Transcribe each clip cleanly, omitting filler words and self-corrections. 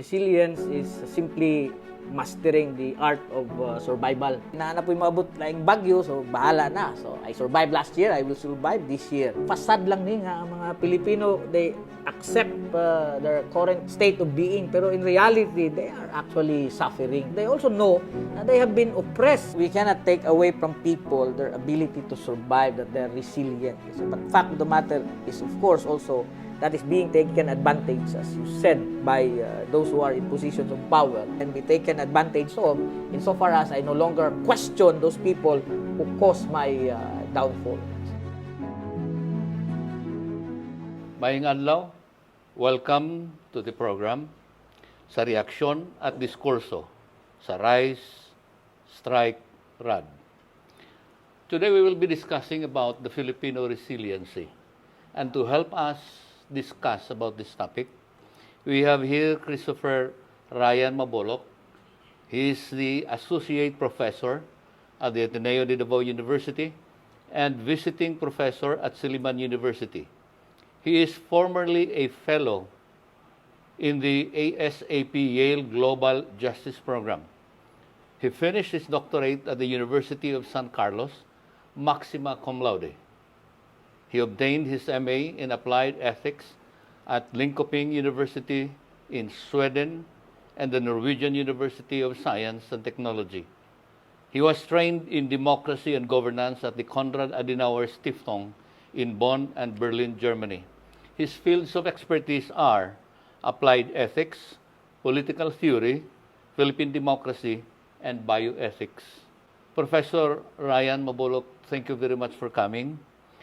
Resilience is simply mastering the art of survival. Hinahanap po yung maabot laing bagyo, so bahala na. So, I survived last year, I will survive this year. Fasad lang din nga ang mga Pilipino, they accept their current state of being, pero in reality, they are actually suffering. They also know that they have been oppressed. We cannot take away from people their ability to survive, that they're resilient. But fact of the matter is, of course, also that is being taken advantage, as you said, by those who are in positions of power, and be taken advantage of insofar as I no longer question those people who caused my downfall. Maayong adlaw, welcome to the program sa reaksyon at diskurso sa Rise, Strike, Rad. Today we will be discussing about the Filipino resiliency, and to help us discuss about this topic, we have here Christopher Ryan Mabolok. He is the Associate Professor at the Ateneo de Davao University and Visiting Professor at Silliman University. He is formerly a Fellow in the ASAP Yale Global Justice Program. He finished his doctorate at the University of San Carlos, maxima cum laude. He obtained his MA in Applied Ethics at Linköping University in Sweden and the Norwegian University of Science and Technology. He was trained in democracy and governance at the Konrad Adenauer Stiftung in Bonn and Berlin, Germany. His fields of expertise are applied ethics, political theory, Philippine democracy, and bioethics. Professor Ryan Mabolok, thank you very much for coming.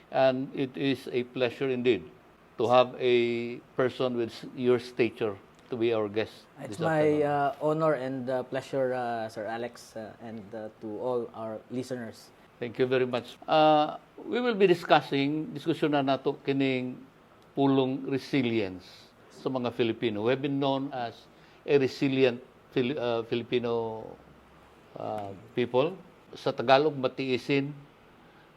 And it is a pleasure indeed to have a person with your stature to be our guest. It's my honor and pleasure, Sir Alex, and to all our listeners. Thank you very much. We will be discussion na nato kining pulong resilience sa mga Filipino. We have been known as a resilient Filipino people. Sa Tagalog, matiisin,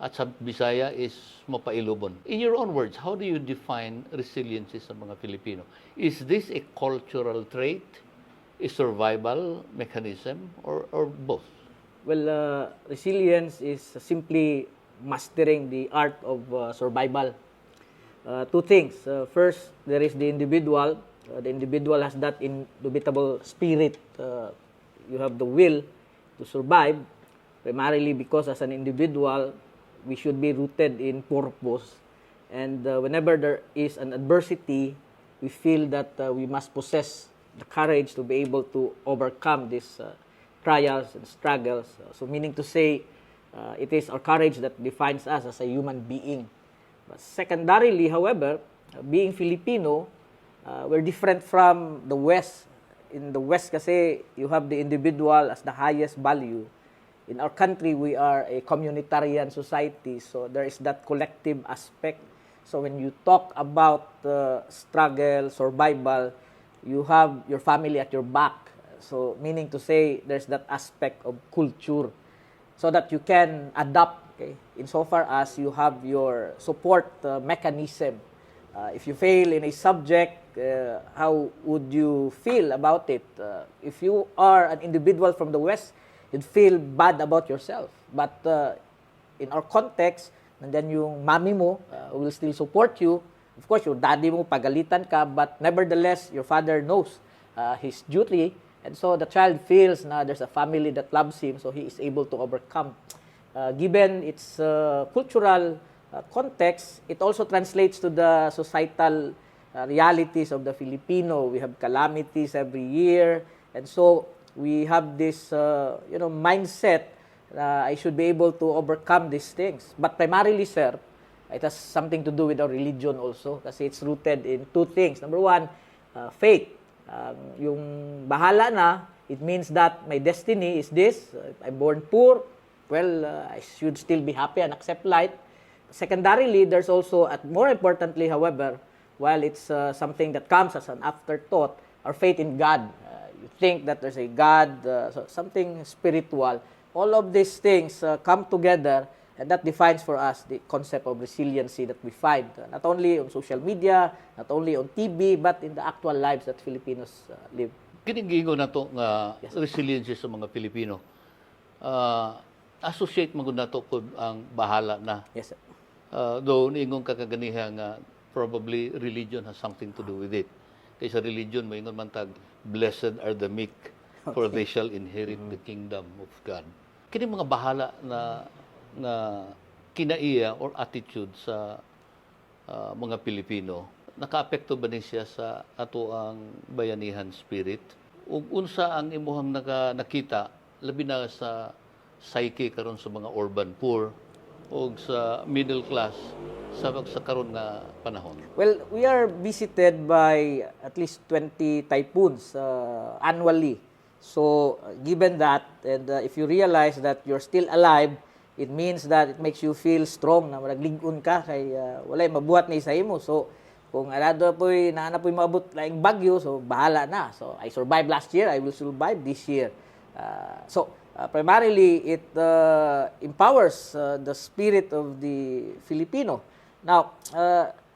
at sa Bisaya is mapailubon. In your own words, how do you define resilience sa mga Filipino? Is this a cultural trait, a survival mechanism, or both? Well, resilience is simply mastering the art of survival. Two things. First, there is the individual. The individual has that indubitable spirit. You have the will to survive, primarily because as an individual, we should be rooted in purpose. And whenever there is an adversity, we feel that we must possess the courage to be able to overcome these trials and struggles. So meaning to say, it is our courage that defines us as a human being. But secondarily, however, being Filipino, we're different from the West. In the West kasi, you have the individual as the highest value. In our country, we are a communitarian society, so there is that collective aspect. So when you talk about struggle, survival, you have your family at your back. So meaning to say, there's that aspect of culture, so that you can adapt, okay, insofar as you have your support mechanism. If you fail in a subject, how would you feel about it? If you are an individual from the West, you'd feel bad about yourself. But in our context, nandyan yung mami mo will still support you. Of course, your daddy mo, pagalitan ka, but nevertheless, your father knows his duty. And so the child feels na there's a family that loves him, so he is able to overcome. Given its cultural context, it also translates to the societal realities of the Filipino. We have calamities every year. And so, we have this, mindset na I should be able to overcome these things. But primarily, sir, it has something to do with our religion also, kasi it's rooted in two things. Number one, faith. Yung bahala na, it means that my destiny is this. If I'm born poor, well, I should still be happy and accept life. Secondarily, there's also, and more importantly, however, while it's something that comes as an afterthought, our faith in God. You think that there's a God, something spiritual. All of these things come together, and that defines for us the concept of resiliency that we find, not only on social media, not only on TV, but in the actual lives that Filipinos live. Kiningingo na to nga resiliency sa mga Pilipino. Associate mo na to po ang bahala na. Yes, sir. Though niingon kakaganiha nga probably religion has something to do with it. Kaysa religion, maingon man tag, blessed are the meek, for they shall inherit the kingdom of God. Kini mga bahala na kinaiya or attitude sa mga Pilipino, nakaapekto ba ni siya sa ato ang bayanihan spirit? Ug unsa ang imuhang nakita labi na sa psyche karon sa mga urban poor o sa middle class sa karon nga panahon? Well, we are visited by at least 20 typhoons annually. So, given that, and if you realize that you're still alive, it means that it makes you feel strong na maraglig-on ka kay walay mabuhat ni sa imo. So, kung naana po'y maabot laing bagyo, so bahala na. So, I survived last year, I will survive this year. Primarily, it empowers the spirit of the Filipino. Now,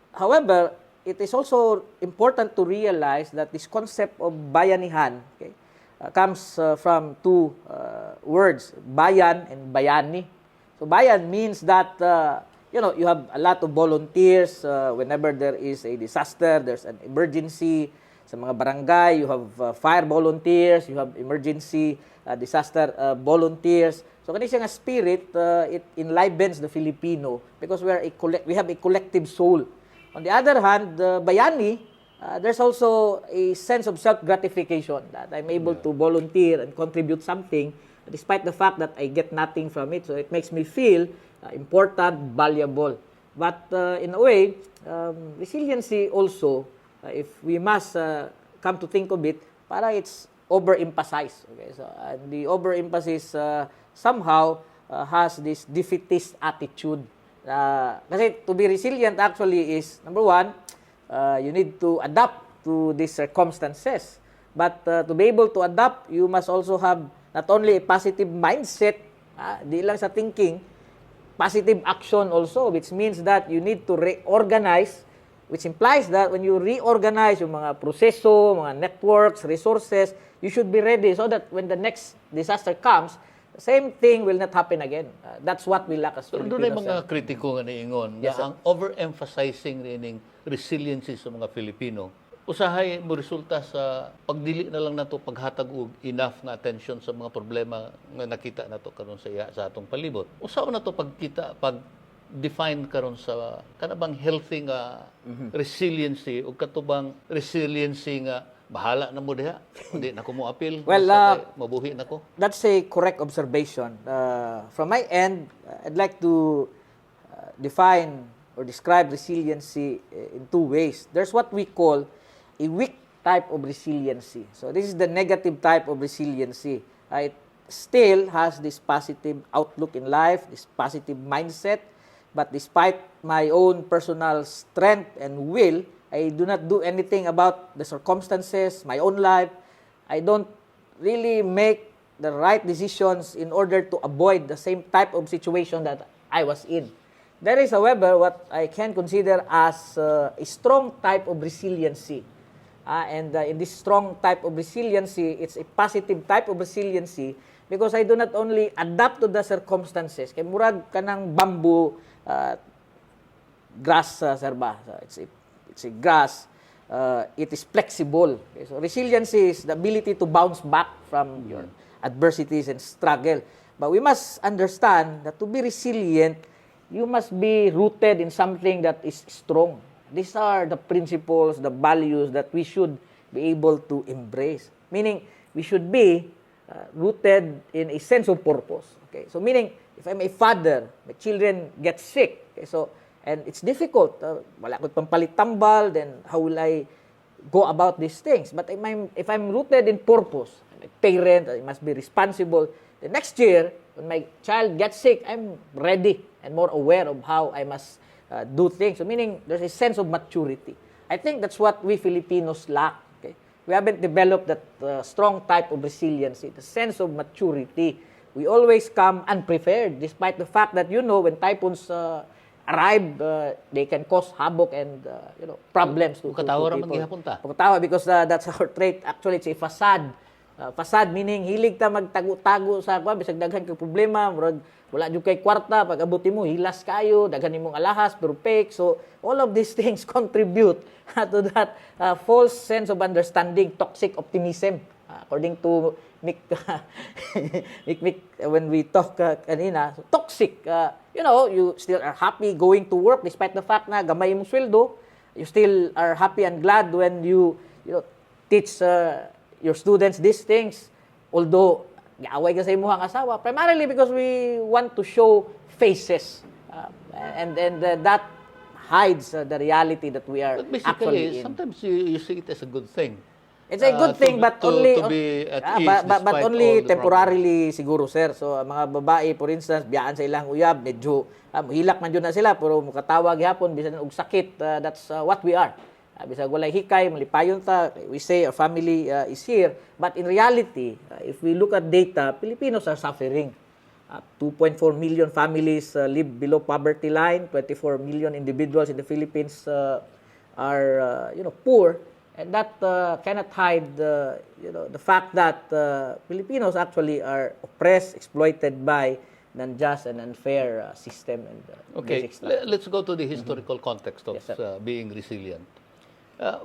however, it is also important to realize that this concept of bayanihan, okay, comes from two words, bayan and bayani. So bayan means that you have a lot of volunteers whenever there is a disaster, there's an emergency. Sa mga barangay, you have fire volunteers, you have emergency disaster volunteers. So kani siya nga spirit, it enlivens the Filipino because we have a collective soul. On the other hand, the bayani, there's also a sense of self-gratification that I'm able to volunteer and contribute something despite the fact that I get nothing from it. So it makes me feel important, valuable. But in a way, resiliency also, if we must come to think of it, parang it's overemphasized. Okay? So the overemphasis somehow has this defeatist attitude. Kasi to be resilient actually is, number one, you need to adapt to these circumstances. But to be able to adapt, you must also have not only a positive mindset, di lang sa thinking, positive action also, which means that you need to reorganize, which implies that when you reorganize yung mga proseso, mga networks, resources, you should be ready so that when the next disaster comes, the same thing will not happen again. That's what we lack as So, Filipinos. doon ay mga kritiko nga niingon Yes, na ang overemphasizing ning resiliency sa mga Filipino, usahay mo resulta sa pagdili na lang nato paghatag og enough nga attention sa mga problema nga nakita nato karon sa atong palibot. Usaw na to define karon sa kanabang healthy nga resiliency o katubang resiliency nga bahala na mo diha, hindi na ko mo appeal. Well, mabuhi na ko. That's a correct observation. From my end, I'd like to define or describe resiliency in two ways. There's what we call a weak type of resiliency. So this is the negative type of resiliency. It still has this positive outlook in life, this positive mindset, but despite my own personal strength and will, I do not do anything about the circumstances, my own life. I don't really make the right decisions in order to avoid the same type of situation that I was in. There is, however, what I can consider as a strong type of resiliency. In this strong type of resiliency, it's a positive type of resiliency because I do not only adapt to the circumstances. Kaya murag kanang bamboo grass, sir ba? So it's a grass. It is flexible. Okay? So resiliency is the ability to bounce back from your adversities and struggle. But we must understand that to be resilient, you must be rooted in something that is strong. These are the principles, the values that we should be able to embrace. Meaning, we should be rooted in a sense of purpose. Okay? So meaning, if I'm a father, my children get sick, okay? And it's difficult. Wala ko pampalit tambal, then how will I go about these things? But if I'm rooted in purpose, I'm a parent, I must be responsible. The next year, when my child gets sick, I'm ready and more aware of how I must do things. So meaning, there's a sense of maturity. I think that's what we Filipinos lack. Okay? We haven't developed that strong type of resiliency, the sense of maturity. We always come unprepared, despite the fact that, when typhoons arrive, they can cause havoc and problems to Katawa ra man people. gihapon ta. Pagkatawa, because that's our trait. Actually, it's a facade. Facade meaning hilig ta magtago-tago sa kuan bisag daghan kay problema, murag wala jud kay kwarta, pag abuti mo hilas kayo, daghan nimong alahas pero fake. So all of these things contribute to that false sense of understanding, toxic optimism. According to Mick, when we talk kanina, so toxic. You still are happy going to work despite the fact na gamay mong sweldo. You still are happy and glad when you teach your students these things. Although, gaaway ka sa imuhang asawa, primarily because we want to show faces. And that hides the reality that we are But actually basically, in. sometimes you see it as a good thing. It's a good thing, but only to be at ease but despite only all the temporarily siguro, sir. So ang mga babae, for instance, biyaan sa ilang uyab, medyo hilak man jud na sila, pero mukatawag gyapon bisan og sakit. That's what we are. Bisag walay hikay, malipayon ta, we say our family is here. But in reality, if we look at data, Filipinos are suffering. 2.4 million families live below poverty line. 24 million individuals in the Philippines are poor. And that cannot hide the fact that Filipinos actually are oppressed, exploited by an unjust and unfair system. And Okay, basic stuff. let's go to the historical context of Yes, sir. being resilient.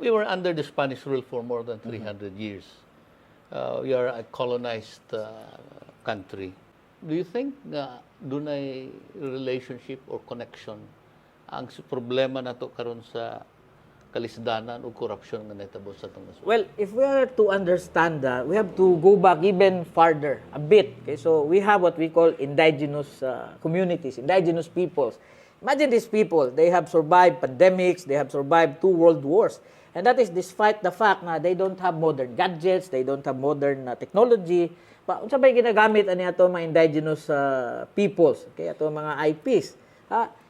We were under the Spanish rule for more than 300 years. We are a colonized country. Do you think na doon ay relationship or connection ang problema nato karon sa kalisdanan o korupsyon nga nahitabo sa atong nasud? Well, if we are to understand that, we have to go back even farther, a bit. Okay? So we have what we call indigenous communities, indigenous peoples. Imagine these people, they have survived pandemics, they have survived 2 world wars. And that is despite the fact na they don't have modern gadgets, they don't have modern technology. Unsa bay ginagamit ani ato mga indigenous peoples, okay, ato mga IPs.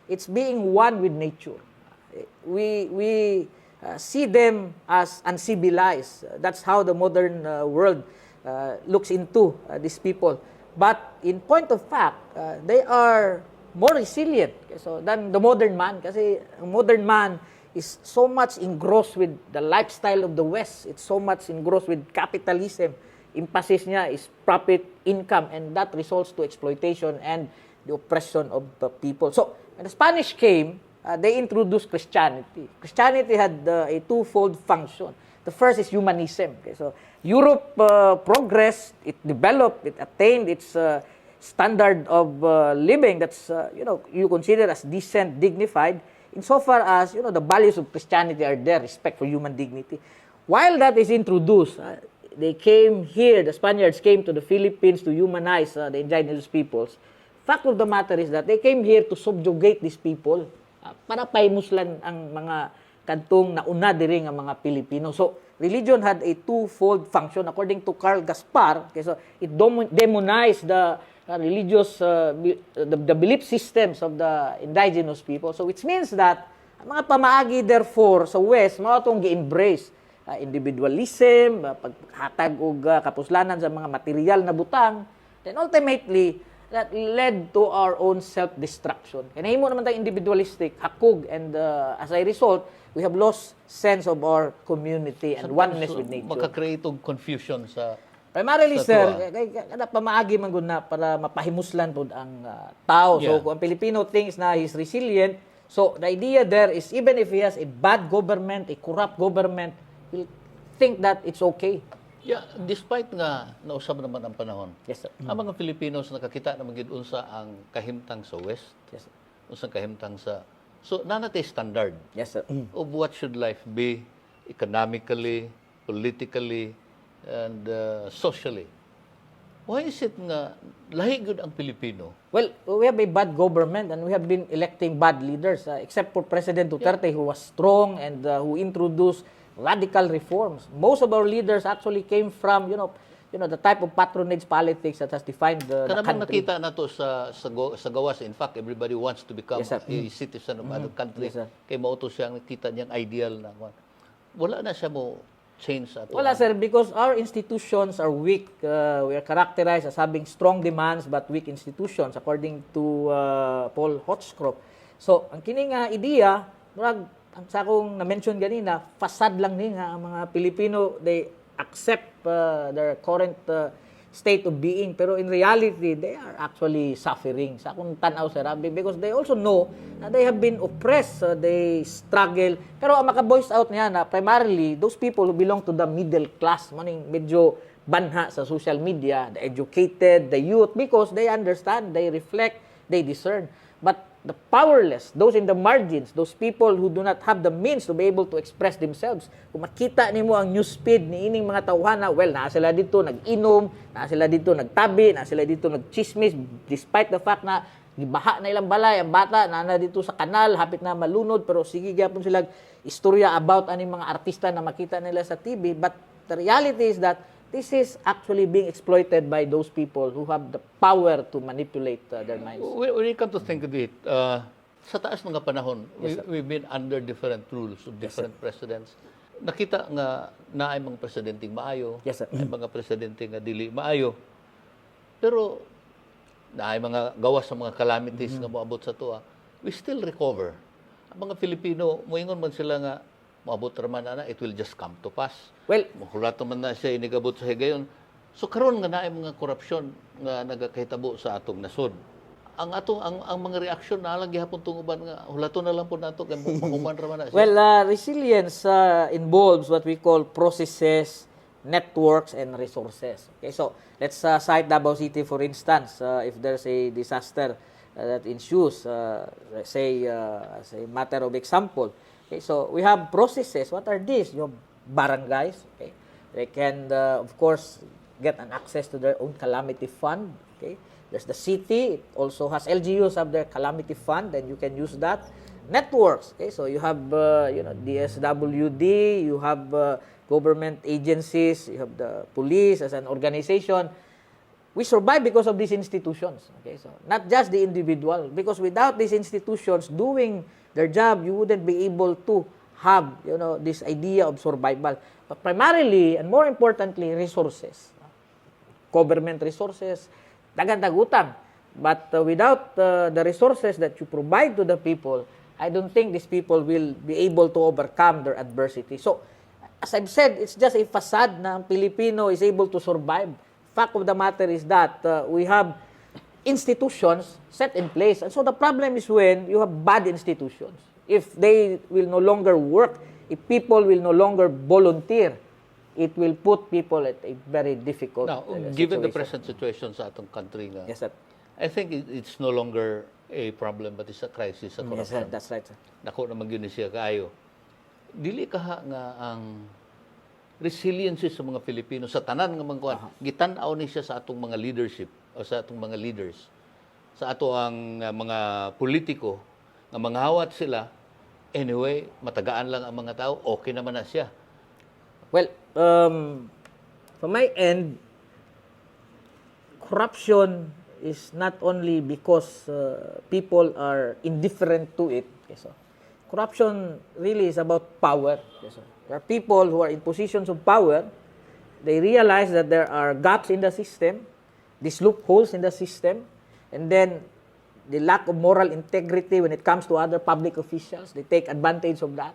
It's being one with nature. We see them as uncivilized. That's how the modern world looks into these people. But in point of fact, they are more resilient than the modern man. Kasi ang modern man is so much engrossed with the lifestyle of the West. It's so much engrossed with capitalism. Emphasis niya is profit, income, and that results to exploitation and the oppression of the people. So when the Spanish came, they introduced Christianity. Christianity had a twofold function. The first is humanism. Okay? So Europe progressed, it developed, it attained its standard of living that's you consider as decent, dignified, insofar as the values of Christianity are there, respect for human dignity. While that is introduced, they came here, the Spaniards came to the Philippines to humanize the indigenous peoples. Fact of the matter is that they came here to subjugate these people para paimuslan ang mga kantong nauna diri nga mga Pilipino. So, religion had a twofold function according to Carl Gaspar. Okay, so it demonized the religious, the belief systems of the indigenous people. So, which means that ang mga pamaagi therefore sa West, mga itong gi-embrace individualism, paghatag og kapuslanan sa mga material na butang, then ultimately, that led to our own self-destruction. Kaya nahimo naman tayo individualistic, hakog, and as a result, we have lost sense of our community and oneness with nature. Maka-create og confusion sa Primarily, sa sir, tuwa. kada pamaagi man gud na para mapahimuslan pod ang tao. So, Yeah. kung ang Pilipino thinks na he's resilient, so the idea there is even if he has a bad government, a corrupt government, he'll think that it's okay. Yeah, despite nga nausab naman ang panahon. Yes, sir. Ang mga Filipinos nakakita na magid unsa ang kahimtang sa West, Yes, sir. unsang kahimtang sa so nanatay standard Yes, sir. of what should life be economically, politically, and socially. Why is it nga lahi gud ang Pilipino? Well, we have a bad government and we have been electing bad leaders, except for President Duterte, who was strong and who introduced radical reforms. Most of our leaders actually came from, the type of patronage politics that has defined the Kanang country. nakita nato sa gawas. In fact, everybody wants to become Yes, sir. a citizen of other country. Yes, sir. Kay mao to siya nakita niyang ideal na kwan. Wala na siya mo change ato. Wala, sir, because our institutions are weak. We are characterized as having strong demands but weak institutions, according to Paul Hotchcroft. So, ang kini nga ideya, murag, ang sa akong na-mention ganina, fasad lang ni nga ang mga Pilipino, they accept their current state of being. Pero in reality, they are actually suffering. Sa akong tanaw, Sir Rabi, because they also know na they have been oppressed, they struggle. Pero ang maka-voice out niya na primarily, those people who belong to the middle class, maning medyo banha sa social media, the educated, the youth, because they understand, they reflect, they discern. But the powerless, those in the margins, those people who do not have the means to be able to express themselves, kung makita nimo ang news feed ni ining mga tawhana, well, naa sila dito nag-inom, naa sila dito nagtabi, naa sila dito nagchismis, despite the fact na gibaha na ilang balay, ang bata na dito sa kanal, hapit na malunod, pero sige gyapon sila istorya about aning mga artista na makita nila sa TV. But the reality is that this is actually being exploited by those people who have the power to manipulate their minds. When you come to think of it, sa taas mga panahon, we've been under different rules of different presidents. Nakita nga na ay mga presidenteng maayo, Yes, sir. ay mga presidente nga dili maayo. Pero na ay mga gawas sa mga calamities nga moabot sa tuwa, we still recover. Ang mga Filipino, moingon man sila nga moabot raman ana, it will just come to pass. Well, Mahulat man na siya inigabot sa higayon. So karon nga naay mga korupsyon nga nagakahitabo sa atong nasod. Ang mga reaksyon na lang gihapon tong uban nga hulaton na lang po nato kay makuman ra man na siya. well, resilience involves what we call processes, networks, and resources. Okay, so let's cite Davao City for instance. If there's a disaster that ensues, say as a matter of example. Okay, so we have processes. What are these? Your barangays. Okay, they can of course get an access to their own calamity fund. Okay, there's the city. It also has LGUs have their calamity fund, and you can use that. Networks. Okay, so you have DSWD. You have government agencies. You have the police as an organization. We survive because of these institutions. Okay, so not just the individual. Because without these institutions doing their job, you wouldn't be able to have, this idea of survival. But primarily, and more importantly, resources. Government resources, dagdag utang. But without the resources that you provide to the people, I don't think these people will be able to overcome their adversity. So, as I've said, it's just a facade na ang Pilipino is able to survive. Fact of the matter is that we have institutions set in place. And so the problem is when you have bad institutions. If they will no longer work, if people will no longer volunteer, it will put people at a very difficult Now, situation. given the present situation sa atong country nga, Yes, sir. I think it's no longer a problem but it's a crisis sa Yes, sir. corruption. That's right, sir. Nako naman yun siya kaayo. Dili kaha nga ang resiliency sa mga Pilipino sa tanan nga mga kuan gitan-aw ni siya sa atong mga leadership o sa atong mga leaders, sa ato ang mga politiko nga manghawat sila, anyway matagaan lang ang mga tao, okay naman na siya. Well, from my end, corruption is not only because people are indifferent to it. Okay, so corruption really is about power. Okay, so there are people who are in positions of power. They realize that there are gaps in the system, these loopholes in the system, and then the lack of moral integrity when it comes to other public officials. They take advantage of that.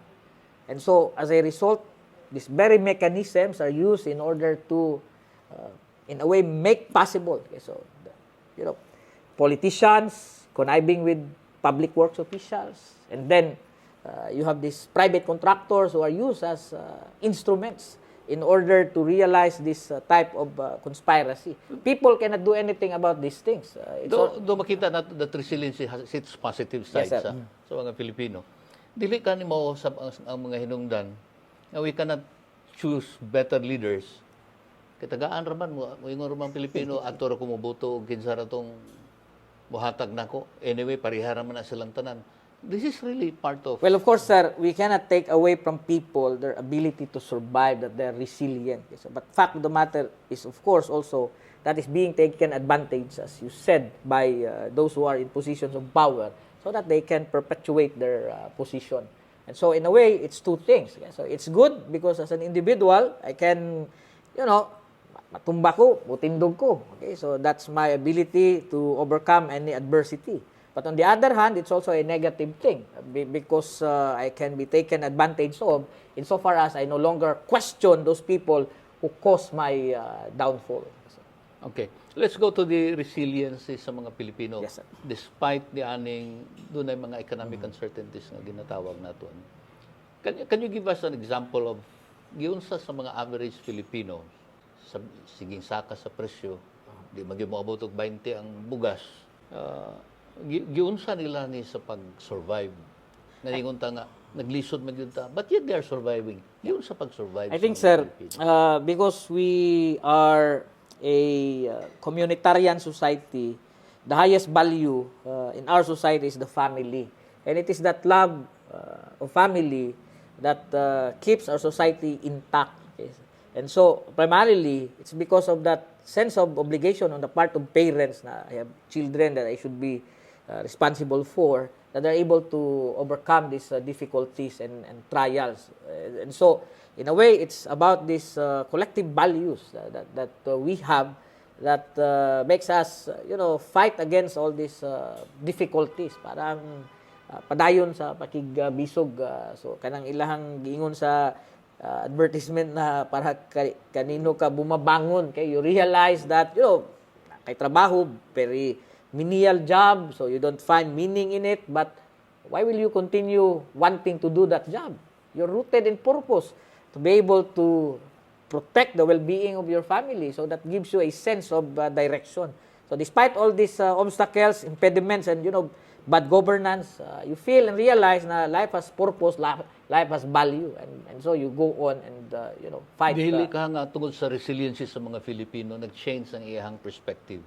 And so, as a result, these very mechanisms are used in order to, in a way, make possible. Okay, so, politicians conniving with public works officials, and then you have these private contractors who are used as instruments in order to realize this type of conspiracy. People cannot do anything about these things. Do makita nato that resiliency has its positive sides sir. sa mga Pilipino. Dili ka nimo sa ang mga hinungdan nga we cannot choose better leaders. Kitagaan raman mo ingon raman Pilipino ato ra kumubuto og kinsa ra tong muhatag nako. Anyway, parihara man na silang tanan. This is really part of... Well, of course, sir, we cannot take away from people their ability to survive, that they're resilient. So, but fact of the matter is, of course, also that is being taken advantage, as you said, by those who are in positions of power so that they can perpetuate their position. And so, in a way, it's two things. Okay? So, it's good because as an individual, I can, matumba ko, mutindog ko. Okay? So, that's my ability to overcome any adversity. But on the other hand, it's also a negative thing because I can be taken advantage of insofar as I no longer question those people who caused my downfall. Okay. Let's go to the resiliency sa mga Pilipino. Yes, sir. Despite the aning, doon ay mga economic uncertainties na ginatawag natin. Can you give us an example of giunsa sa mga average Filipino sa siging saka sa presyo, di maging moabot og 20 ang bugas. Giunsa nila ni sa pag-survive. Naningon ta nga naglisod man yun ta, but yet they are surviving. Giunsa pag-survive. I think, sa mga sir, Pilipino? because we are a communitarian society, the highest value in our society is the family. And it is that love of family that keeps our society intact. Okay? And so, primarily, it's because of that sense of obligation on the part of parents na I have children that I should be responsible for, that they're able to overcome these difficulties and trials. And so, in a way, it's about these collective values that we have that makes us, fight against all these difficulties. Parang padayon sa pakigbisog. So, kanang ilahang giingon sa advertisement na para kanino ka bumabangon. Okay? You realize that, kay trabaho, very menial job, so you don't find meaning in it, but why will you continue wanting to do that job? You're rooted in purpose to be able to protect the well-being of your family. So that gives you a sense of direction. So despite all these obstacles, impediments, and bad governance, you feel and realize na life has purpose, life has value, and so you go on and fight. Dili ka nga tungod sa resiliency sa mga Filipino, nag-change ang iyang perspective.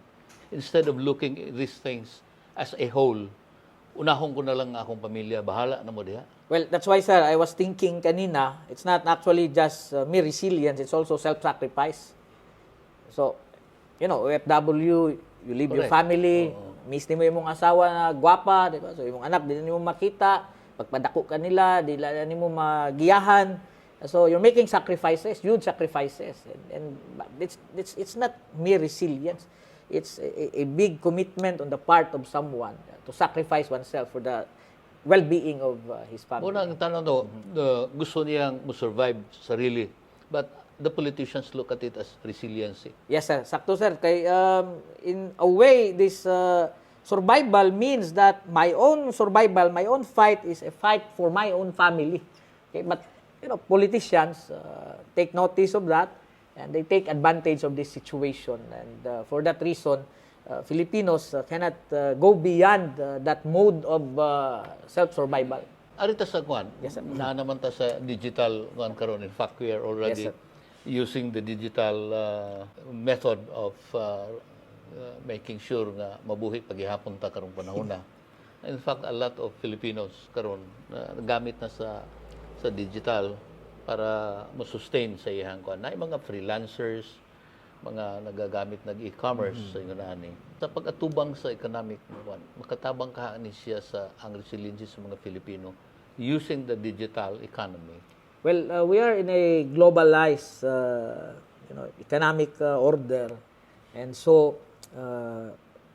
Instead of looking at these things as a whole, unahon ko na lang akong pamilya, bahala na mo diha. Well, that's why, sir, I was thinking kanina, it's not actually just mere resilience, it's also self-sacrifice. So, OFW, you leave your Correct. family, miss mo yung mong asawa na gwapa, di ba? So, yung anak, di na mo makita, pagpadako ka nila, di na mo magiyahan. So, you're making sacrifices, huge sacrifices. And it's not mere resilience. It's a big commitment on the part of someone to sacrifice oneself for the well-being of his family. Muna ang tanong gusto niyang mo-survive sarili. But the politicians look at it as resiliency. Yes, sir. Sakto, sir. Kay, in a way, this survival means that my own survival, my own fight is a fight for my own family. Okay? But, politicians take notice of that and they take advantage of this situation. And for that reason, Filipinos cannot go beyond that mode of self-survival. Arita sa kuan, Yes, sir. na naman ta sa digital kuan karon. In fact, we are already Yes, sir. using the digital method of making sure na mabuhi paghihapon ta karong panahon na. In fact, a lot of Filipinos karon gamit na sa digital para mo-sustain sa iyang kuan. Na mga freelancers, mga nagagamit nag-e-commerce sa ingon ani. Sa pag-atubang sa economic kuan, makatabang ka ni siya sa ang resiliency sa mga Filipino using the digital economy. Well, we are in a globalized, economic order, and so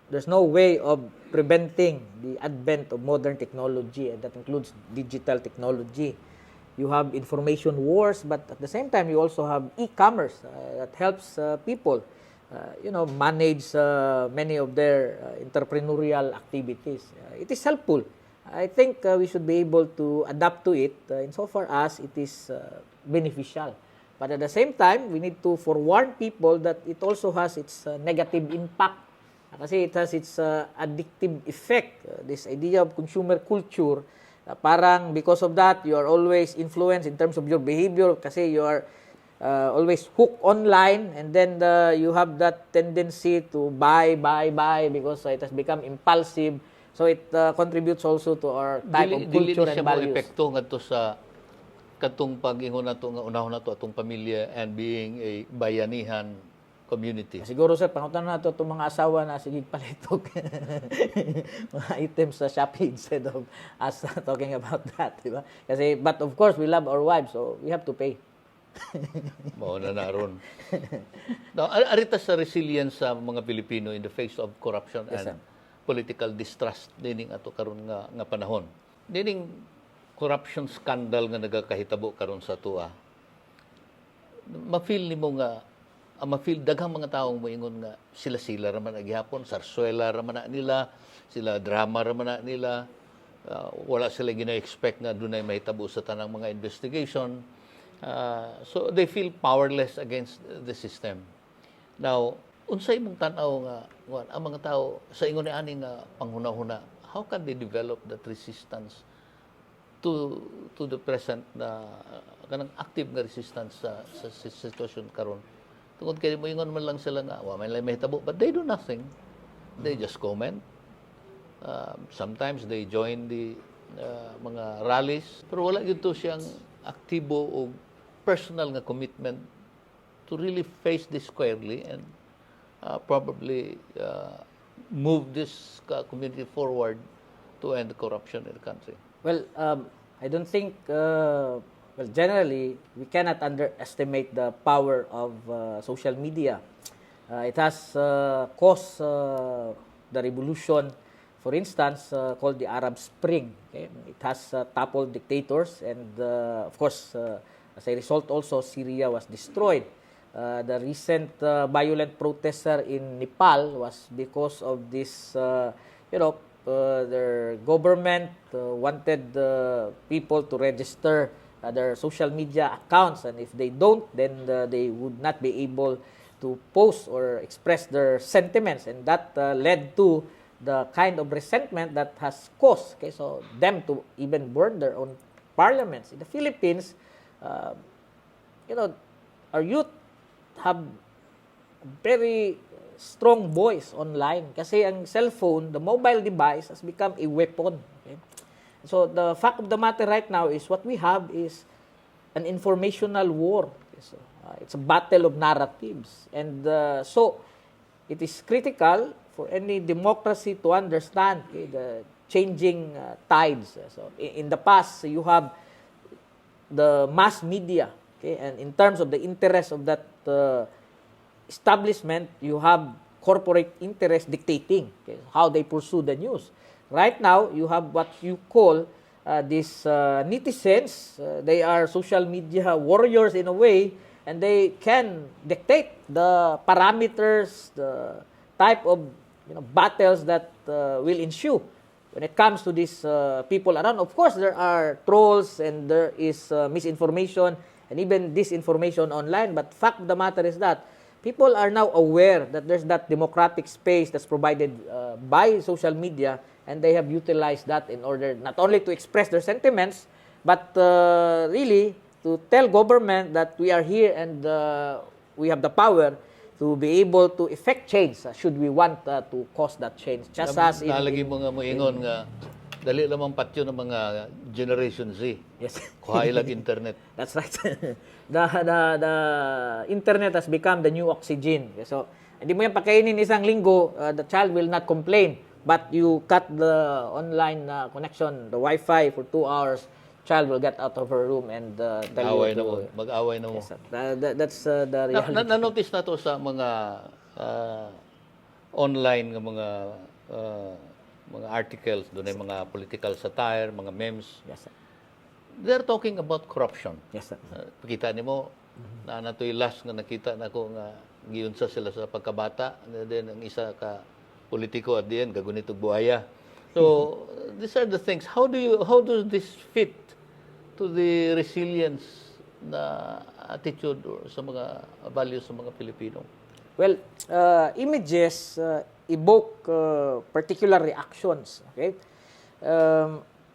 there's no way of preventing the advent of modern technology, and that includes digital technology. You have information wars, but at the same time, you also have e-commerce that helps people, manage many of their entrepreneurial activities. It is helpful. I think we should be able to adapt to it insofar as it is beneficial. But at the same time, we need to forewarn people that it also has its negative impact. Kasi it has its addictive effect. This idea of consumer culture, parang because of that, you are always influenced in terms of your behavior kasi you are always hooked online, and then you have that tendency to buy because it has become impulsive. So it contributes also to our type of culture and values. Dili epekto ngadto sa katong pag-ingon nato nga unahon nato atong pamilya and being a bayanihan community. Siguro, sir, pangutan nato itong mga asawa na sige palitok mga items sa Shopee instead of us talking about that, di ba? Kasi, but of course, we love our wives, so we have to pay. Mao na naron. Now, arita sa resilience sa mga Pilipino in the face of corruption Yes, and sir. political distrust dining ato karon nga panahon. Dining corruption scandal nga nagakahitabo karon sa tua. Ma-feel nimo nga ma-feel daghang mga taong moingon nga sila ra man gihapon, sarsuela ra man na nila, sila drama ra man na nila. Wala sila gina-expect nga dunay mahitabo sa tanang mga investigation. So they feel powerless against the system. Now, unsay mong tan-aw nga ang mga tao sa ingon ni ani nga panghuna-huna, how can they develop that resistance to the present na kanang active nga resistance sa sitwasyon karon? Tungod kay moingon man lang sila nga wa man lang mahitabo, but they do nothing. They just comment. Sometimes they join the mga rallies, pero wala gyud to siyang aktibo o personal nga commitment to really face this squarely and probably move this community forward to end the corruption in the country. Well, I don't think, generally, we cannot underestimate the power of social media. It has caused the revolution, for instance, called the Arab Spring. Okay? It has toppled dictators, and of course, as a result also, Syria was destroyed. The recent violent protester in Nepal was because of this, their government wanted people to register their social media accounts, and if they don't, then they would not be able to post or express their sentiments, and that led to the kind of resentment that has caused, so them to even burn their own parliaments. In the Philippines, our youth have very strong voice online kasi ang cellphone, the mobile device, has become a weapon. Okay? So the fact of the matter right now is what we have is an informational war. Okay? So, it's a battle of narratives, and so it is critical for any democracy to understand the changing tides. So in the past, you have the mass media, and in terms of the interest of that establishment, you have corporate interest dictating how they pursue the news. Right now, you have what you call these netizens. They are social media warriors in a way, and they can dictate the parameters, the type of battles that will ensue when it comes to these people around. Of course, there are trolls and there is misinformation and even disinformation online. But fact of the matter is that people are now aware that there's that democratic space that's provided by social media, and they have utilized that in order not only to express their sentiments, but really to tell government that we are here and we have the power to be able to effect change should we want to cause that change. Just as nalagi mo nga moingon nga dali lamang patyo ng mga Generation Z. Yes. Kuha ilang internet. That's right. the internet has become the new oxygen. So, hindi mo yan pakainin isang linggo, the child will not complain. But you cut the online connection, the Wi-Fi for 2 hours, child will get out of her room and tell Away you na mo. Mag-away na mo. Yes, that's the reality. Na-notice na to sa mga online nga mga articles, doon ay mga political satire, mga memes. Yes, sir. They're talking about corruption. Yes, sir. Pakita nimo na natoy last nga nakita nako nga giyunsa sila sa pagkabata, and then ang isa ka politiko at diyan gagunitog buhaya. So these are the things. How does this fit to the resilience na attitude or sa mga values sa mga Pilipino? Well, images evoke particular reactions. Okay,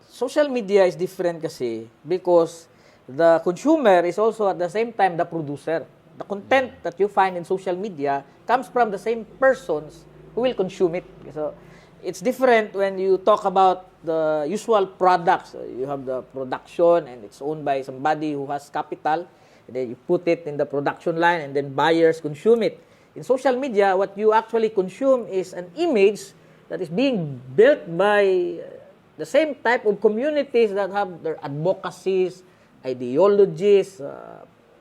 social media is different kasi because the consumer is also at the same time the producer. The content that you find in social media comes from the same persons who will consume it. So it's different when you talk about the usual products. You have the production and it's owned by somebody who has capital. And then you put it in the production line and then buyers consume it. In social media, what you actually consume is an image that is being built by the same type of communities that have their advocacies, ideologies,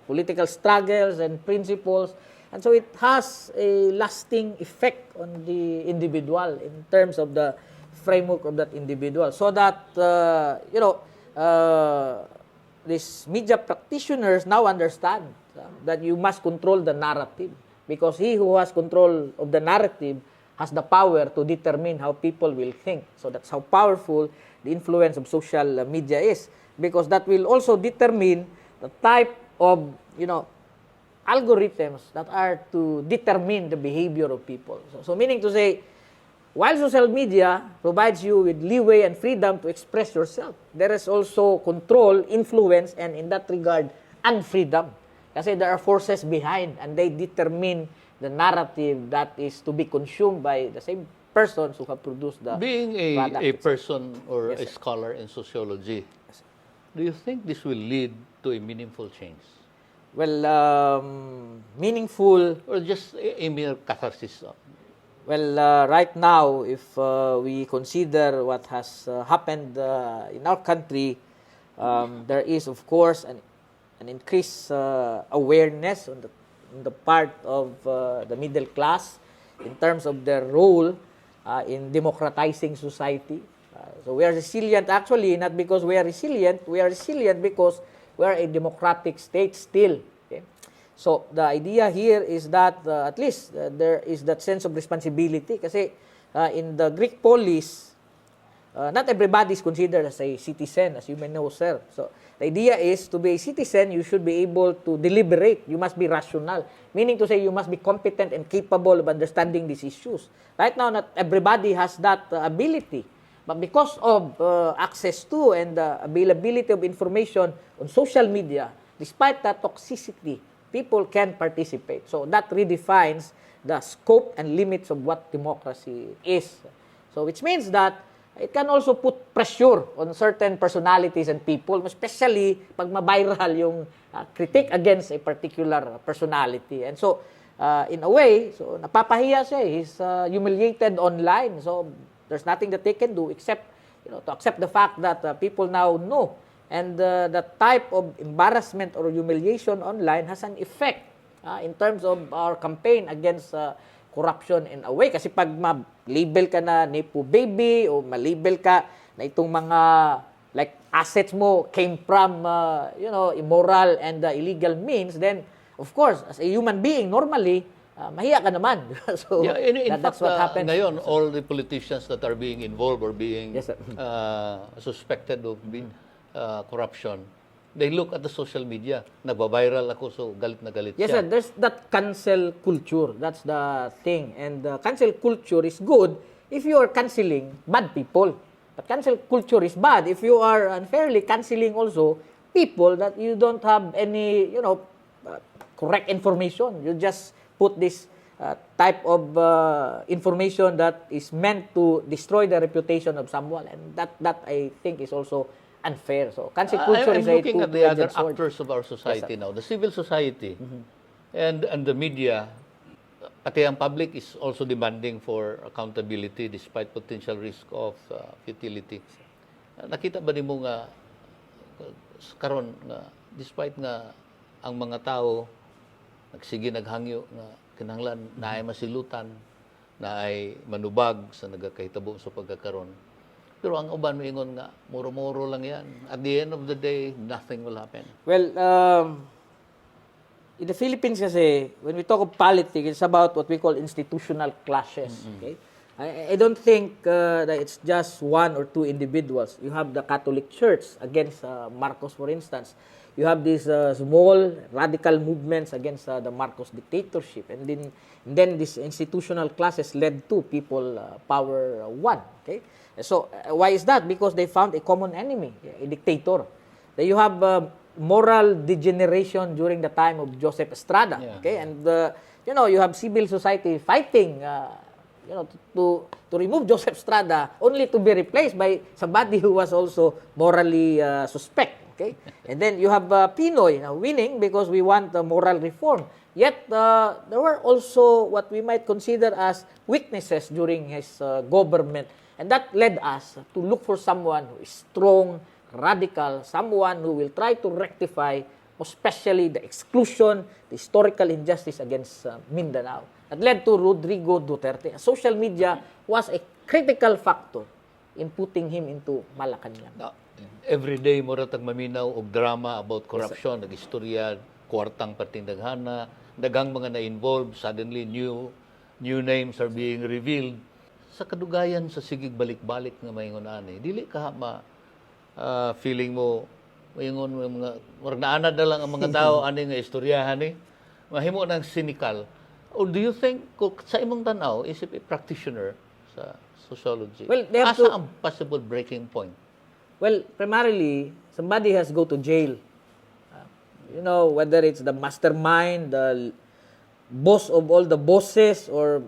political struggles and principles. And so it has a lasting effect on the individual in terms of the framework of that individual. So that, these media practitioners now understand that you must control the narrative, because he who has control of the narrative has the power to determine how people will think. So that's how powerful the influence of social media is, because that will also determine the type of, algorithms that are to determine the behavior of people. So meaning to say, while social media provides you with leeway and freedom to express yourself, there is also control, influence, and in that regard, unfreedom. Kasi there are forces behind, and they determine the narrative that is to be consumed by the same persons who have produced the Being product. a person or Yes, a scholar in sociology, do you think this will lead to a meaningful change? Well, meaningful. Or just a mere catharsis? Well, right now, if we consider what has happened in our country, there is, of course, an increased awareness on the part of the middle class in terms of their role in democratizing society. So we are resilient, actually, not because we are resilient because we are a democratic state still. Okay? So the idea here is that at least there is that sense of responsibility. Kasi in the Greek polis, not everybody is considered as a citizen, as you may know, sir. So the idea is, to be a citizen, you should be able to deliberate. You must be rational. Meaning to say, you must be competent and capable of understanding these issues. Right now, not everybody has that ability. But because of access to and the availability of information on social media, despite that toxicity, people can participate. So that redefines the scope and limits of what democracy is. So which means that it can also put pressure on certain personalities and people, especially pag ma-viral yung critique against a particular personality. And so, in a way, so napapahiya siya. He's humiliated online. So there's nothing that they can do except, to accept the fact that people now know. And the type of embarrassment or humiliation online has an effect in terms of our campaign against corruption in a way. Kasi pag ma-label ka na Nepo baby o ma-label ka na itong mga like assets mo came from immoral and illegal means, then of course, as a human being, normally, mahiya ka naman. So Yeah, in that's fact, what happens. ngayon, all the politicians that are being involved or being Yes, sir. suspected of being corruption, they look at the social media. Nagba-viral ako, so galit na galit Yes, siya. sir. There's that cancel culture. That's the thing. And cancel culture is good if you are canceling bad people. But cancel culture is bad if you are unfairly canceling also people that you don't have any, correct information. You just put this type of information that is meant to destroy the reputation of someone. And that I think is also unfair. So cancel culture I'm is a looking at the other two-edged sword. actors of our society Yes, now, the civil society and the media, pati ang public is also demanding for accountability despite potential risk of futility. Nakita ba nimo nga karon nga despite nga ang mga tao nagsige naghangyo nga kinahanglan naay masilutan, naay manubag sa nagakahitabo sa pagkakaron. Pero ang uban moingon nga muro-muro lang yan. At the end of the day, nothing will happen. Well, in the Philippines kasi, when we talk of politics, it's about what we call institutional clashes. Okay? I don't think that it's just one or two individuals. You have the Catholic Church against Marcos, for instance. You have these small radical movements against the Marcos dictatorship. And then these institutional classes led to people power one. Okay? So why is that? Because they found a common enemy, a dictator. Then you have moral degeneration during the time of Joseph Estrada. Yeah. Okay, and you have civil society fighting, to remove Joseph Estrada, only to be replaced by somebody who was also morally suspect. Okay, and then you have Pinoy winning because we want moral reform. Yet there were also what we might consider as weaknesses during his government. And that led us to look for someone who is strong, radical, someone who will try to rectify especially the exclusion, the historical injustice against Mindanao. That led to Rodrigo Duterte. Social media was a critical factor in putting him into Malacanang. Every day mo ratag maminaw og drama about corruption, nagistorya, kwartang patindaghana, dagang mga na-involved, suddenly new names are being revealed. Sa kadugayan sa sigig balik-balik nga maingon ani, dili ka feeling mo maingon mo mga murag naanad na lang ang mga tao ani nga istoryahan ni. Mahimo nang cynical. Or do you think kung sa imong tanaw isip a practitioner sa sociology? Well, they have asa to- ang possible breaking point? Well, primarily, somebody has go to jail. Whether it's the mastermind, the boss of all the bosses, or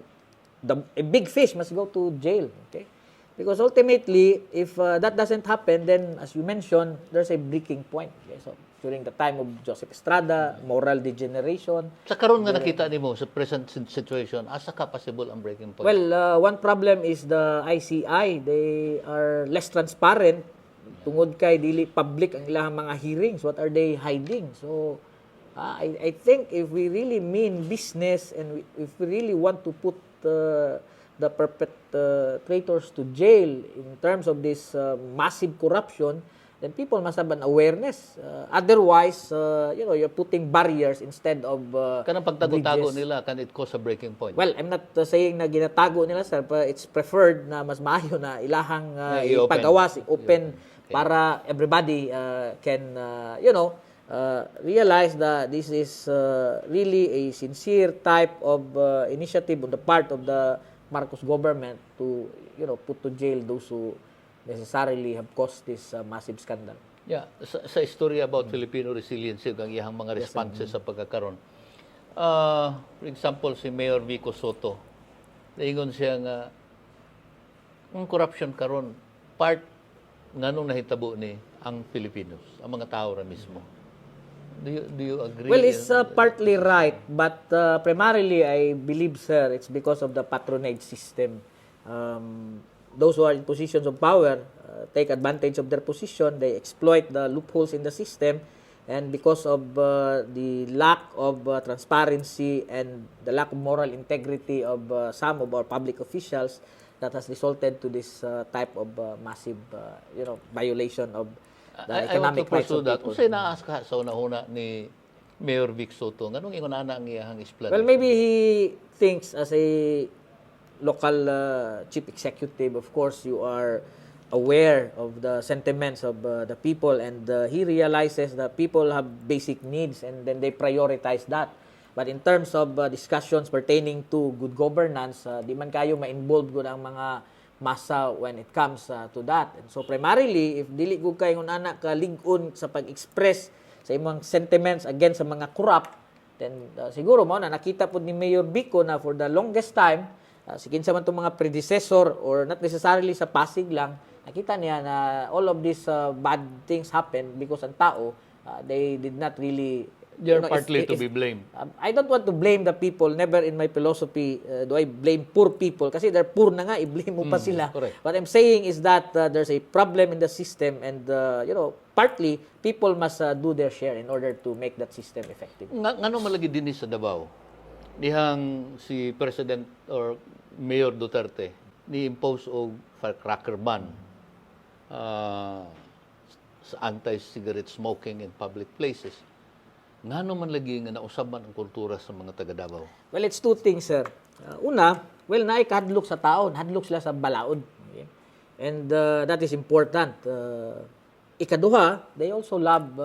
a big fish must go to jail. Okay? Because ultimately, if that doesn't happen, then as you mentioned, there's a breaking point. Okay? So, during the time of Joseph Estrada, moral degeneration. Sa karon nga nakita nimo sa present situation, asa ka possible ang breaking point? Well, one problem is the ICI. They are less transparent. Tungod kay dili public ang ilang mga hearings. What are they hiding? So, I think if we really mean business and if we really want to put the perpetrators to jail in terms of this massive corruption, then people must have an awareness. Otherwise, you're putting barriers instead of Kanang pagtago-tago bridges. nila, can it cause a breaking point? Well, I'm not saying na ginatago nila, sir, but it's preferred na mas maayo na ilahang i-open. ipagawas, open para everybody can, realize that this is really a sincere type of initiative on the part of the Marcos government to, put to jail those who necessarily have caused this massive scandal. Yeah, sa istorya about Filipino resiliency ang iyang mga responses sa pagkakaroon. For example, si Mayor Vico Soto, naingon siya nga ang corruption karon part nganong nahitabo ni ang Filipinos, ang mga tao ra mismo. Do you agree? Well, it's partly right, but primarily I believe, sir, it's because of the patronage system. Those who are in positions of power take advantage of their position. They exploit the loopholes in the system, and because of the lack of transparency and the lack of moral integrity of some of our public officials, that has resulted to this type of massive, violation of the I want to economic rights pursue of that. people. Unsay naas ka sa una-una ni Mayor Vic Soto? Nganong ingon ana ang iyang explanation? Well, maybe he thinks as a local chief executive, of course, you are aware of the sentiments of the people, and he realizes that people have basic needs and then they prioritize that. But in terms of discussions pertaining to good governance, di man kayo ma-involve gud ang mga masa when it comes to that. And so primarily, if dili gud kayo ana ka lig-on sa pag-express sa imong sentiments against sa mga corrupt, then siguro mo na nakita po ni Mayor Vico na for the longest time, sige sa man itong mga predecessor or not necessarily sa Pasig lang, nakita niya na all of these bad things happen because ang tao, they did not really... They're partly to be blamed. I don't want to blame the people. Never in my philosophy do I blame poor people. Kasi they're poor na nga, i-blame mo pa sila. Correct. What I'm saying is that there's a problem in the system and, partly, people must do their share in order to make that system effective. Ngano malagi dinhi sa Davao? Dihang si President or Mayor Duterte ni-impose og firecracker ban sa anti-cigarette smoking in public places. Ngano man lagi nga nausaban ang kultura sa mga taga Davao? Well, it's two things, sir. Una, naay kahadlok sa taon. Hadlok sila sa balaod. Okay? And that is important. Ikaduha, they also love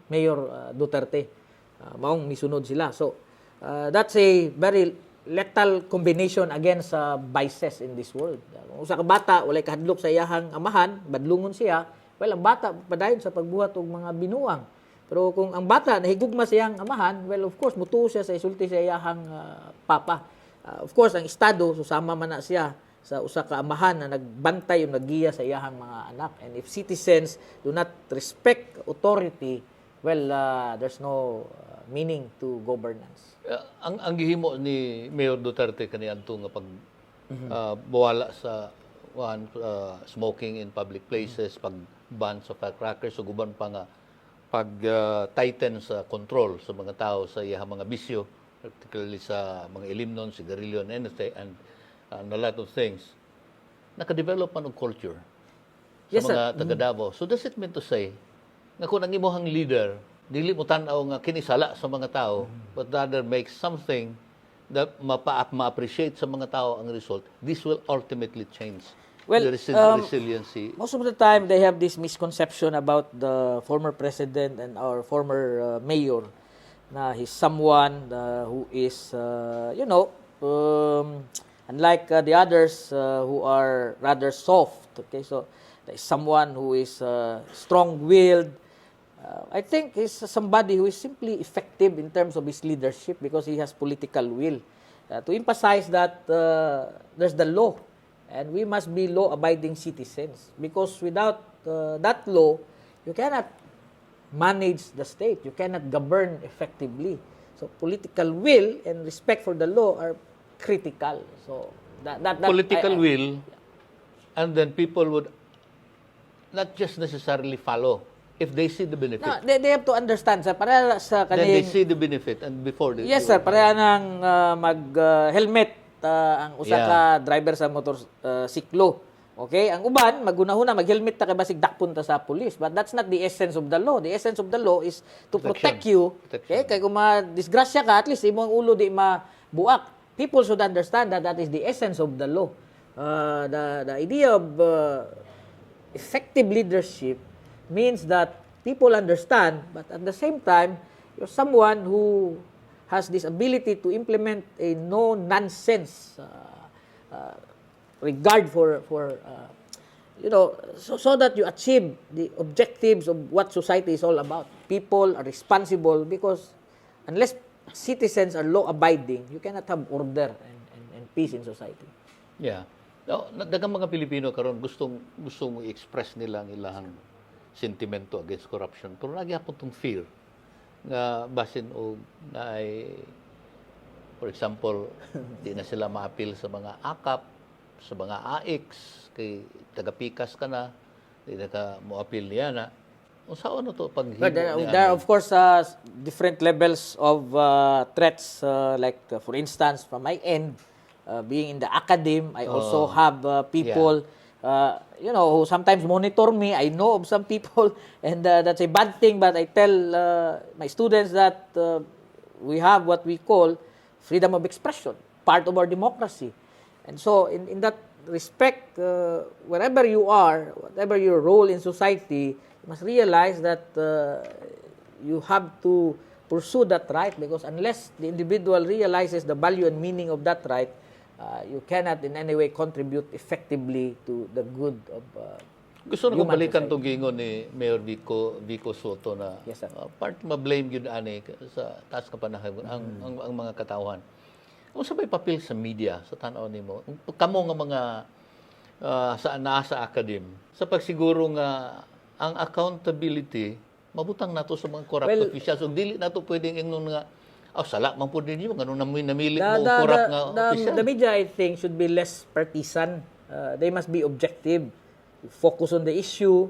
Mayor Duterte. Maong misunod sila. So, that's a very lethal combination against vices in this world. Kung usa ka bata, walay kahadlok sa iyahang amahan, badlungon siya, well, ang bata padayon sa pagbuhat og mga binuang. Pero kung ang bata nahigugma sa iyang amahan, well, of course, mutuo siya sa isulti sa iyahang papa. Of course, ang Estado, susama man na siya sa usa ka amahan na nagbantay o naggiya sa iyahang mga anak. And if citizens do not respect authority, well, there's no meaning to governance. Ang gihimo ni Mayor Duterte kaniadto nga pag bawala sa smoking in public places, pag ban sa firecrackers, so guban pa nga tighten sa control sa mga tao sa iyang mga bisyo, particularly sa mga ilimnon, sigarilyo, and anything, and a lot of things, nakadevelop man og culture sa Yes, sir. mga taga Davao. So does it mean to say nga kung ang imong leader dili mo tan-aw nga kinisala sa mga tao, but rather make something that ma-appreciate sa mga tao ang result, this will ultimately change Well, the resiliency. most of the time, they have this misconception about the former president and our former mayor na he's someone who is, unlike the others who are rather soft. Okay, so there is someone who is strong-willed. I think he's somebody who is simply effective in terms of his leadership because he has political will. To emphasize that there's the law. And we must be law-abiding citizens because without that law, you cannot manage the state. You cannot govern effectively. So political will and respect for the law are critical. So that Political will, and then people would not just necessarily follow if they see the benefit. No, they have to understand sir, para sa Then they kaning see the benefit and before they yes do sir, it. para nang mag-helmet ang usa ka driver sa motor siklo. Okay? Ang uban magunahuna mag-helmet ta kay basig dakpon ta sa pulis. But that's not the essence of the law. The essence of the law is to protect you. Okay? Kay kung ma-disgrasya ka, at least imong ulo di mabuak. People should understand that that is the essence of the law. The idea of effective leadership means that people understand, but at the same time, you're someone who has this ability to implement a no-nonsense regard for so that you achieve the objectives of what society is all about. People are responsible because unless citizens are law-abiding, you cannot have order and peace in society. Yeah. Daghang mga Pilipino karon gustong i-express nila ang ilang sentimento against corruption. Pero nagyapon tong fear nga basin og naay for example di na sila ma-appeal sa mga AKAP, sa mga AX kay taga-pikas ka na, di na ka mo-appeal niya na. Unsaon na to paghimo But there are of course different levels of threats like for instance from my end being in the academe I also have people who sometimes monitor me. I know of some people and that's a bad thing, but I tell my students that we have what we call freedom of expression, part of our democracy. And so in that respect, wherever you are, whatever your role in society, you must realize that you have to pursue that right because unless the individual realizes the value and meaning of that right, you cannot in any way contribute effectively to the good of gusto na human kong balikan society. tong gingon ni Mayor Vico Soto na Yes, sir. part ma-blame yun ani sa taas ka panahon ang mga katawhan. Kung sabay papel sa media sa tanaw nimo, kamo nga mga sa nasa academe sa pagsiguro nga ang accountability mabutang nato sa mga corrupt officials ug dili nato pwedeng ingnon nga sala man pud ninyo ngano namili mo corrupt nga official. The media, I think, should be less partisan. They must be objective. Focus on the issue,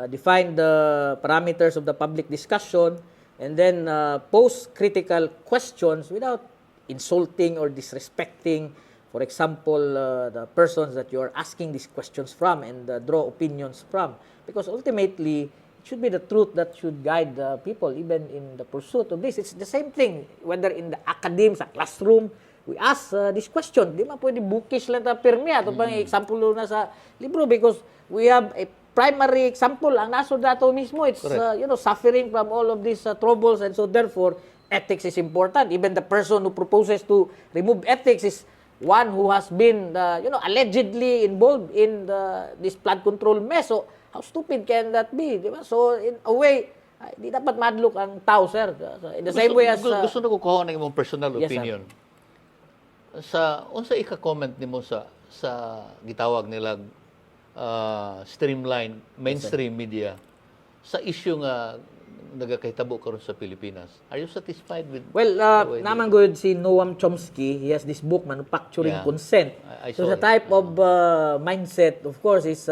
define the parameters of the public discussion, and then pose critical questions without insulting or disrespecting, for example, the persons that you are asking these questions from and draw opinions from. Because ultimately, it should be the truth that should guide people even in the pursuit of this. It's the same thing, whether in the academe, sa classroom, we ask this question. Di man pwede bookish lang ta pirmi ato pang example na sa libro because we have a primary example ang nasod nato mismo. It's suffering from all of these troubles, and so therefore ethics is important. Even the person who proposes to remove ethics is one who has been allegedly involved in this flood control mess. So how stupid can that be? Di ba? So in a way, di dapat madlook ang tao, sir. So, in the same way as gusto na ko kuha ng imong personal Yes, sir. opinion. Sa unsa ika-comment nimo sa gitawag nila streamline mainstream media sa issue nga nagakahitabo karon sa Pilipinas. Are you satisfied with well, the way naman good si Noam Chomsky, he has this book, Manufacturing Yeah. Consent. I So saw the it. type of mindset, of course, is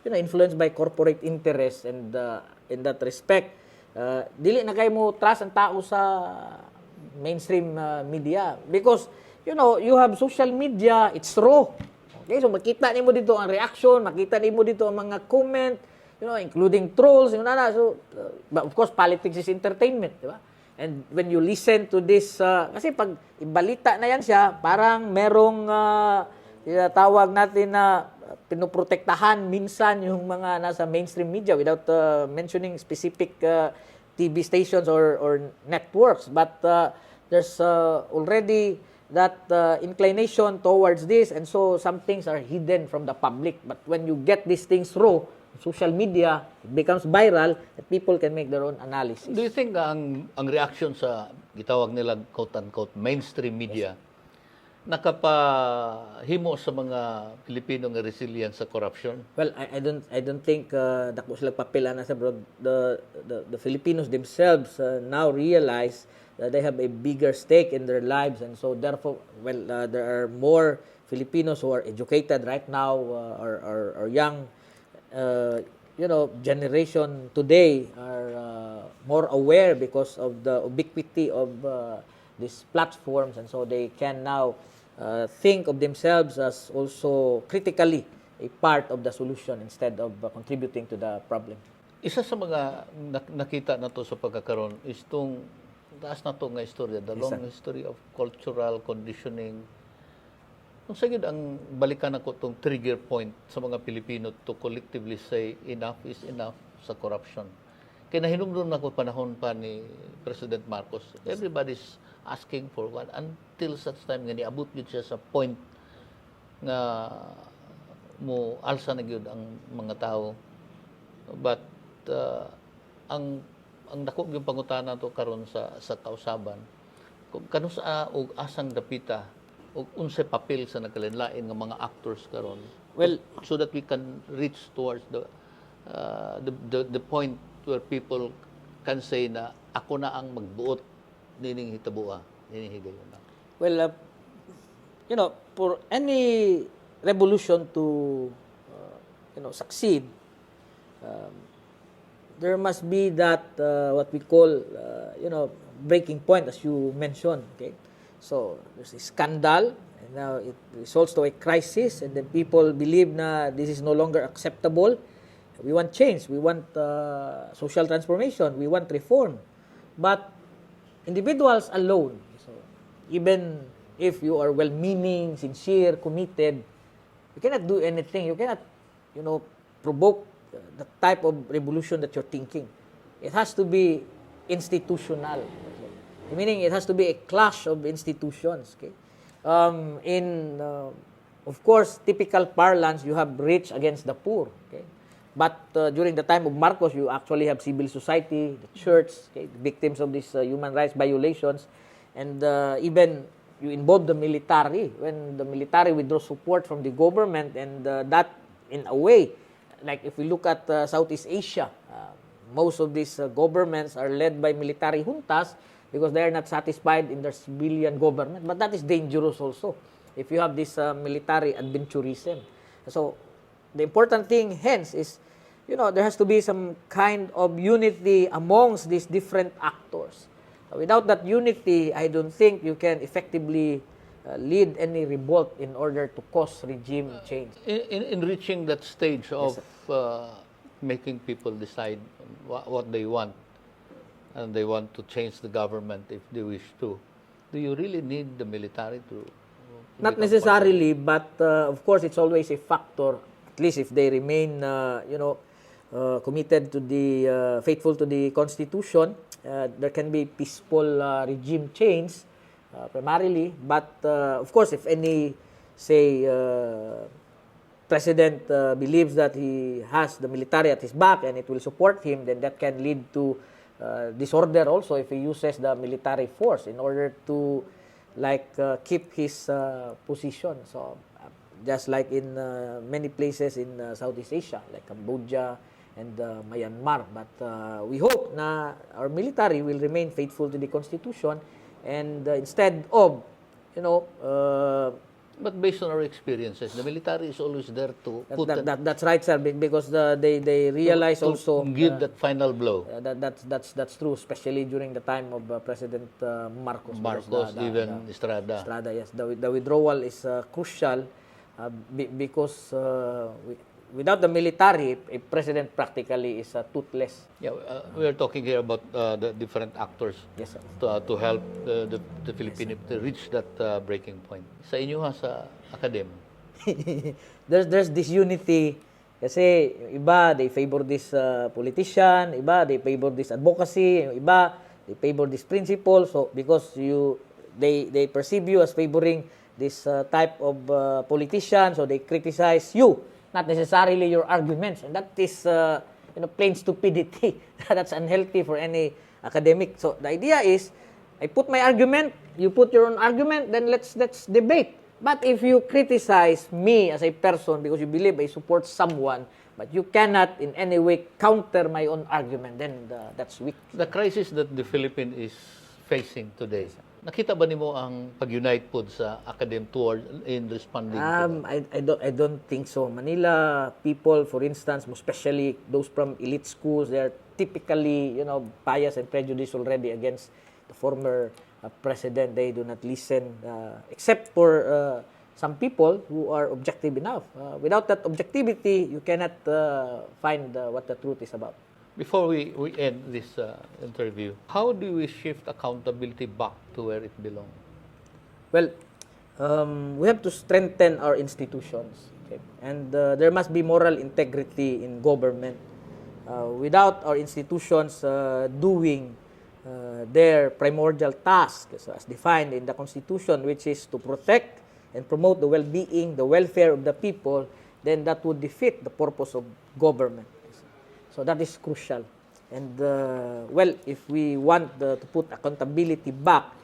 influenced by corporate interests, and in that respect, Dili na kayo mo trust ang tao sa mainstream media because you have social media, it's raw. Okay, so makita nimo dito ang reaction, makita nimo dito ang mga comment, including trolls, so but of course politics is entertainment, di ba? And when you listen to this kasi pag ibalita na yan siya, parang merong tawag natin na pinoprotektahan minsan yung mga nasa mainstream media without mentioning specific TV stations or networks, but there's already that inclination towards this, and so some things are hidden from the public. But when you get these things raw, social media, it becomes viral, and people can make their own analysis. Do you think ang reaction sa gitawag nila quote-unquote mainstream media nakapahimo sa mga Pilipino nga resilient sa corruption? Well, I don't think dako sila papel na sa bro. The Filipinos themselves now realize that they have a bigger stake in their lives, and so therefore, there are more Filipinos who are educated right now, or young, generation today are more aware because of the ubiquity of these platforms, and so they can now think of themselves as also critically a part of the solution instead of contributing to the problem. Isa sa mga nakita na to sa pagkakaroon is itong taas na to nga istorya, the long history of cultural conditioning. Kung sagid ang balikan ako itong trigger point sa mga Pilipino to collectively say enough is enough sa corruption. Kaya nahinumdum na ko panahon pa ni President Marcos. Everybody's asking for one until such time nga niabot yun siya sa point nga mo alsa na gyud ang mga tao. But ang dako gyud pangutana to karon sa kausaban kung kano sa og asang dapita og unsay papel sa nagkalinlain nga mga actors karon, Well, so that we can reach towards the point where people can say na ako na ang magbuot nining hitabuha, nining higayon. well, for any revolution to succeed, there must be that what we call breaking point, as you mentioned. Okay, so there's a scandal, and now it results to a crisis, and then people believe na this is no longer acceptable. We want change, we want social transformation, we want reform, but individuals alone, so even if you are well-meaning, sincere, committed, you cannot do anything. You cannot provoke the type of revolution that you're thinking. It has to be institutional. Meaning it has to be a clash of institutions. Okay? Of course, typical parlance, you have rich against the poor. Okay? But during the time of Marcos, you actually have civil society, the church, okay, the victims of these human rights violations, and even you involve the military. When the military withdraws support from the government, and that, in a way, like if we look at Southeast Asia, most of these governments are led by military juntas because they are not satisfied in their civilian government. But that is dangerous also if you have this military adventurism. So the important thing, hence, is there has to be some kind of unity amongst these different actors. Without that unity, I don't think you can effectively lead any revolt in order to cause regime change. In reaching that stage of making people decide what they want, and they want to change the government if they wish to, do you really need the military to Not necessarily, but of course it's always a factor. At least if they remain, committed to the faithful to the Constitution, there can be peaceful regime change primarily. But of course, if any, say, president believes that he has the military at his back and it will support him, then that can lead to disorder also if he uses the military force in order to keep his position. So just like in many places in Southeast Asia, like Cambodia and Myanmar. But we hope na our military will remain faithful to the Constitution, and instead of But based on our experiences, the military is always there to put That's right, sir, because they realize to also give that final blow. that's true, especially during the time of President Marcos. Because Marcos, even Estrada. Estrada, yes, the withdrawal is crucial because without the military, a president practically is toothless. Yeah, we are talking here about the different actors Yes, sir. to help the Philippines to reach that breaking point. Sa inyo ha, sa academe, there's this unity kasi yung iba they favor this politician, iba they favor this advocacy, yung iba they favor this principle. So because they perceive you as favoring this type of politician, so they criticize you, not necessarily your arguments, and that is plain stupidity. That's unhealthy for any academic. So the idea is, I put my argument, you put your own argument, then let's debate. But if you criticize me as a person because you believe I support someone, but you cannot in any way counter my own argument, then that's weak. the crisis that the Philippines is facing today, nakita ba nimo ang pag-unite po sa academe toward in responding to that? I don't think so. Manila people, for instance, especially those from elite schools, they are typically, biased and prejudiced already against the former president. They do not listen, except for some people who are objective enough. Without that objectivity, you cannot find what the truth is about. Before we end this interview, how do we shift accountability back to where it belongs? Well, we have to strengthen our institutions, okay? And there must be moral integrity in government. Without our institutions doing their primordial task, as defined in the Constitution, which is to protect and promote the well-being, the welfare of the people, then that would defeat the purpose of government. So that is crucial. And if we want to put accountability back,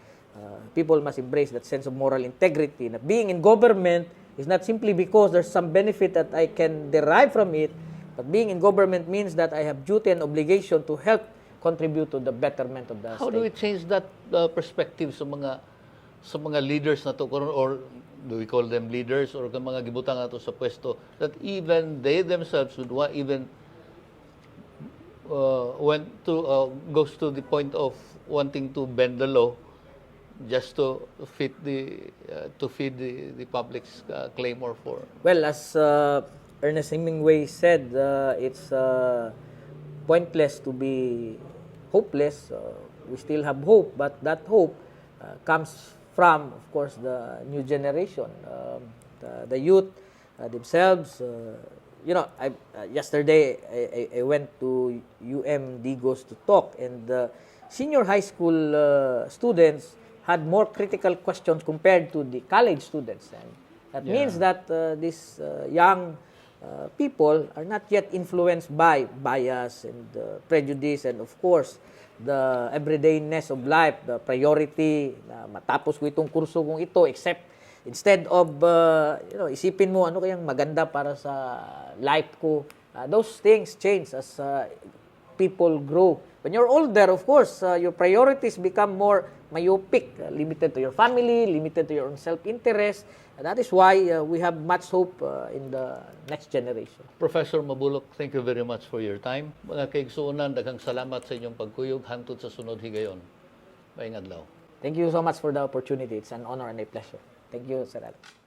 people must embrace that sense of moral integrity. That being in government is not simply because there's some benefit that I can derive from it, but being in government means that I have duty and obligation to help contribute to the betterment of the How state. do we change that perspective sa mga leaders na to, or do we call them leaders, or kung mga gibutang na to sa pwesto, that even they themselves would even goes to the point of wanting to bend the law just to feed the public's clamor for. Well, as Ernest Hemingway said, it's pointless to be hopeless. We still have hope, but that hope comes from, of course, the new generation, the youth themselves. Yesterday I went to UM Digos to talk, and senior high school students had more critical questions compared to the college students, and that means that these young people are not yet influenced by bias and prejudice, and of course the everydayness of life, the priority na matapos ko itong kurso kong ito, except instead of isipin mo ano kayang maganda para sa life ko. Those things change as people grow. When you're older, of course, your priorities become more myopic, limited to your family, limited to your own self-interest. That is why we have much hope in the next generation. Professor Mabulok, thank you very much for your time. Mga kaigsuonan, daghang salamat sa inyong pagkuyog hangtod sa sunod higayon. Maayong adlaw. Thank you so much for the opportunity. It's an honor and a pleasure. Thank you, Sir Alex.